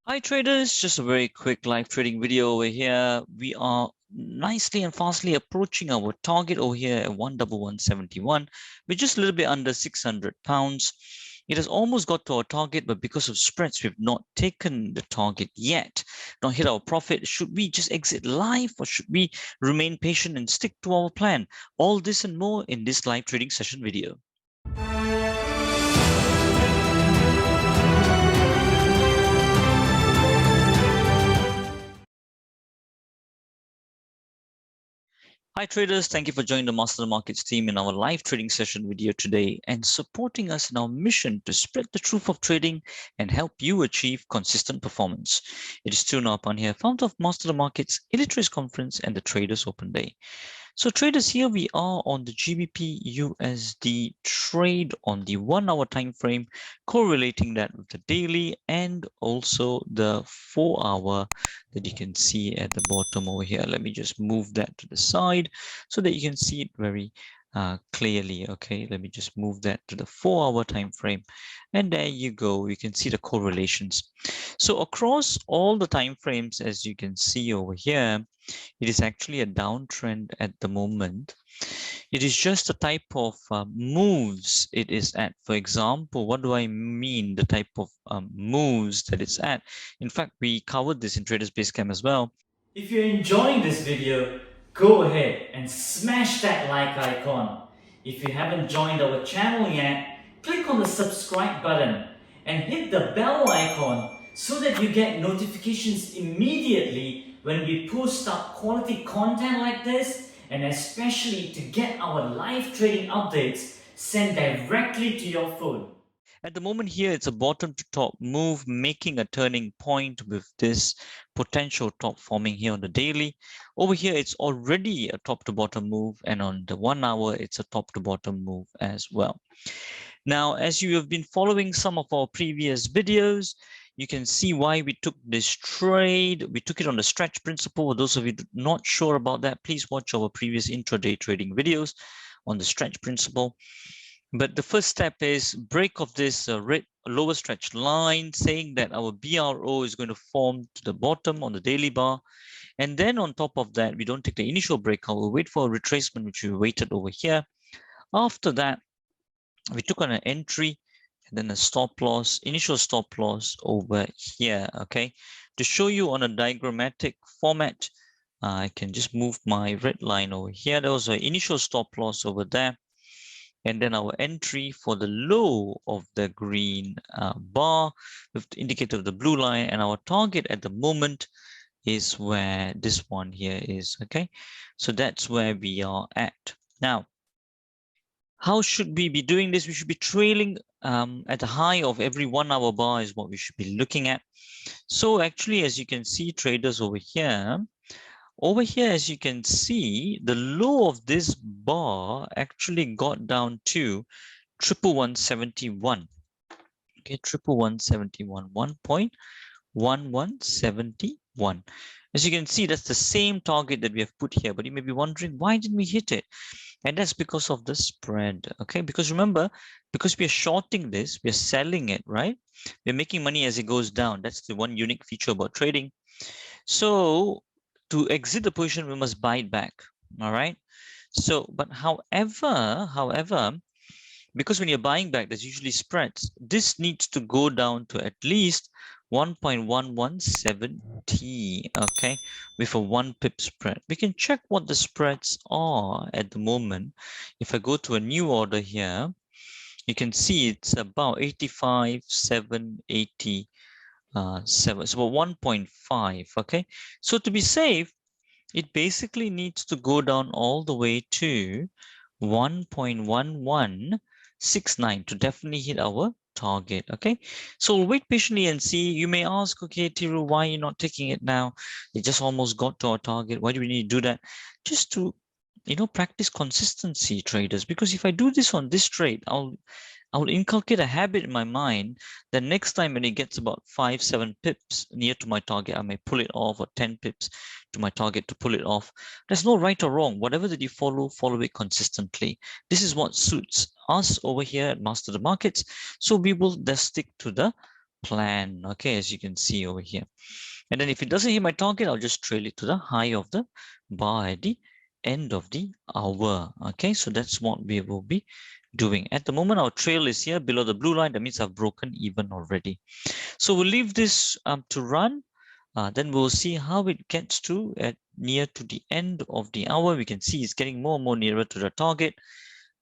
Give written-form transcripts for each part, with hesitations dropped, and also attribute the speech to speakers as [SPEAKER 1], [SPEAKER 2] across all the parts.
[SPEAKER 1] Hi traders, just a very quick live trading video over here. We are nicely and fastly approaching our target over here at 11171. We're just a little bit under 600 pounds. It has almost got to our target, but because of spreads, we've not taken the target yet, not hit our profit. Should we just exit live or should we remain patient and stick to our plan? All this and more in this live trading session video. Hi traders, thank you for joining the Master the Markets team in our live trading session video today and supporting us in our mission to spread the truth of trading and help you achieve consistent performance. It is Tuna upon here, founder of Master the Markets Illiteracy Conference and the Traders Open Day. So traders, here we are on the GBP USD trade on the 1 hour time frame, correlating that with the daily and also the 4 hour that you can see at the bottom over here. Let me just move that to the side so that you can see it very clearly. Okay, let me just move that to the 4 hour time frame, and there you go. You can see the correlations. So across all the time frames, as you can see over here, it is actually a downtrend at the moment. It is just the type of moves it is at. For example, what do I mean? The type of moves that it's at. In fact, we covered this in Traders Basecamp as well.
[SPEAKER 2] If you're enjoying this video, go ahead and smash that like icon. If you haven't joined our channel yet, click on the subscribe button and hit the bell icon so that you get notifications immediately when we post up quality content like this, and especially to get our live trading updates sent directly to your phone.
[SPEAKER 1] At the moment here, it's a bottom to top move, making a turning point with this potential top forming here on the daily. Over here, it's already a top to bottom move, and on the 1 hour, it's a top to bottom move as well. Now, as you have been following some of our previous videos, you can see why we took this trade. We took it on the stretch principle. For those of you not sure about that, please watch our previous intraday trading videos on the stretch principle. But the first step is break of this red lower stretch line, saying that our BRO is going to form to the bottom on the daily bar. And then on top of that, we don't take the initial breakout. We'll wait for a retracement, which we waited over here. After that, we took on an entry and then a stop loss, initial stop loss over here, okay? To show you on a diagrammatic format, I can just move my red line over here. There was an initial stop loss over there. And then our entry for the low of the green bar with the indicator of the blue line, and our target at the moment is where this one here is, okay? So that's where we are at. Now, how should we be doing this? We should be trailing at the high of every 1 hour bar is what we should be looking at. So actually, as you can see, traders over here, as you can see, the low of this bar actually got down to 11171. Okay, 11171, 1.1171. As you can see, that's the same target that we have put here, but you may be wondering, why didn't we hit it? And that's because of the spread, okay? Because remember, because we are shorting this, we are selling it, right? We're making money as it goes down. That's the one unique feature about trading. So to exit the position, we must buy it back, all right? So, but however, because when you're buying back, there's usually spreads. This needs to go down to at least 1.117T, okay, with a 1 pip spread. We can check what the spreads are at the moment. If I go to a new order here, you can see it's about 85,780. 7, it's about 1.5, okay? So to be safe, it basically needs to go down all the way to 1.1169 to definitely hit our target, okay? So we'll wait patiently and see. You may ask, okay, Tiru, why are you not taking it now? It just almost got to our target. Why do we need to do that? Just to, practice consistency, traders. Because if I do this on this trade, I'll inculcate a habit in my mind that next time when it gets about 5-7 pips near to my target, I may pull it off, or 10 pips to my target to pull it off. There's no right or wrong. Whatever that you follow it consistently. This is what suits us over here at Master the Markets. So we will just stick to the plan, okay, as you can see over here. And then if it doesn't hit my target, I'll just trail it to the high of the bar at the end of the hour. Okay, so that's what we will be doing. At the moment, our trail is here below the blue line. That means I've broken even already. So we'll leave this to run. Then we'll see how it gets to at near to the end of the hour. We can see it's getting more and more nearer to the target,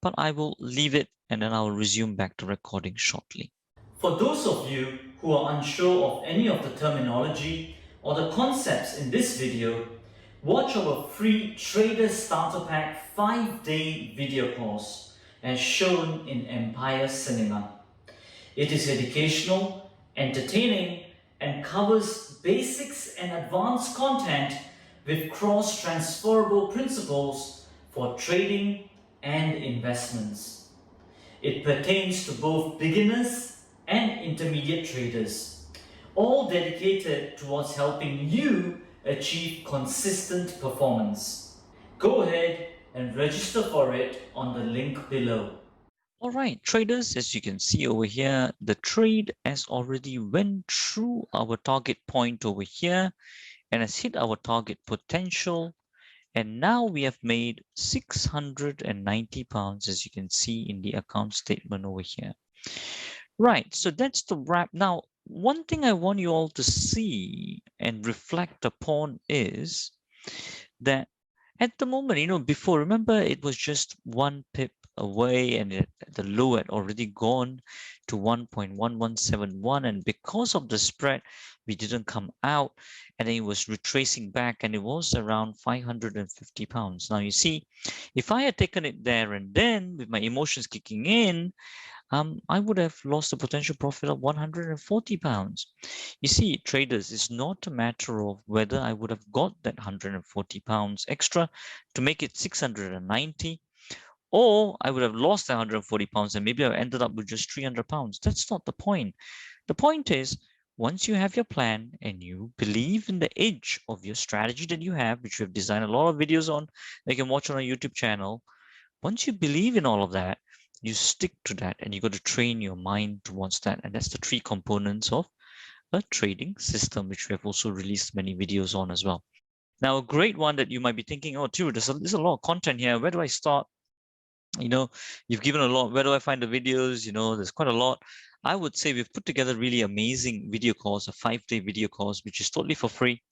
[SPEAKER 1] but I will leave it and then I'll resume back to recording shortly.
[SPEAKER 2] For those of you who are unsure of any of the terminology or the concepts in this video, watch our free Trader Starter Pack 5-day video course as shown in Empire Cinema. It is educational, entertaining, and covers basics and advanced content with cross-transferable principles for trading and investments. It pertains to both beginners and intermediate traders, all dedicated towards helping you achieve consistent performance. Go ahead and register for it on the link below.
[SPEAKER 1] All right, traders, as you can see over here, the trade has already went through our target point over here and has hit our target potential. And now we have made 690 pounds, as you can see in the account statement over here. Right, so that's the wrap. Now, one thing I want you all to see and reflect upon is that at the moment, before, remember, it was just 1 pip away and the low had already gone to 1.1171, and because of the spread, we didn't come out, and then it was retracing back and it was around 550 pounds. Now, you see, if I had taken it there and then with my emotions kicking in, I would have lost a potential profit of 140 pounds. You see, traders, it's not a matter of whether I would have got that 140 pounds extra to make it 690, or I would have lost that 140 pounds and maybe I ended up with just 300 pounds. That's not the point. The point is, once you have your plan and you believe in the edge of your strategy that you have, which we have designed a lot of videos on, that you can watch on our YouTube channel, once you believe in all of that, you stick to that and you got to train your mind towards that. And that's the 3 components of a trading system, which we have also released many videos on as well. Now, a great one that you might be thinking, oh, Thiru, there's a lot of content here. Where do I start? You've given a lot. Where do I find the videos? There's quite a lot. I would say we've put together really amazing video course, a 5-day video course, which is totally for free.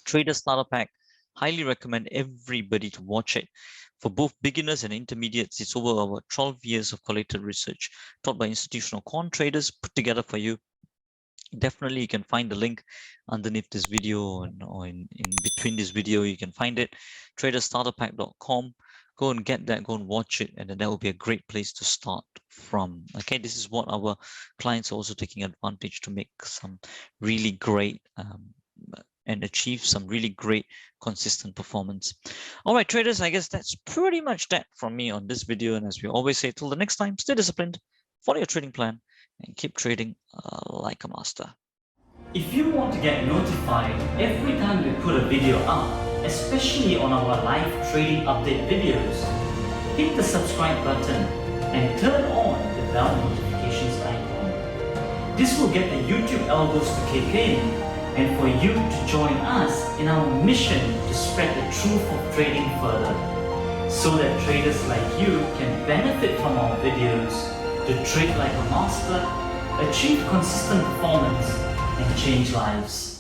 [SPEAKER 1] Trader Starter Pack. Highly recommend everybody to watch it. For both beginners and intermediates, it's over our 12 years of collected research taught by institutional quant traders, put together for you. Definitely, you can find the link underneath this video or in between this video. You can find it, traderstarterpack.com. Go and get that, go and watch it, and then that will be a great place to start from. Okay, this is what our clients are also taking advantage to make some really great and achieve some really great consistent performance. All right, traders, I guess that's pretty much that from me on this video. And as we always say, till the next time, stay disciplined, follow your trading plan, and keep trading like a master.
[SPEAKER 2] If you want to get notified every time we put a video up, especially on our live trading update videos, hit the subscribe button and turn on the bell notifications icon. This will get the YouTube algos to kick in and for you to join us in our mission to spread the truth of trading further, so that traders like you can benefit from our videos to trade like a master, achieve consistent performance, and change lives.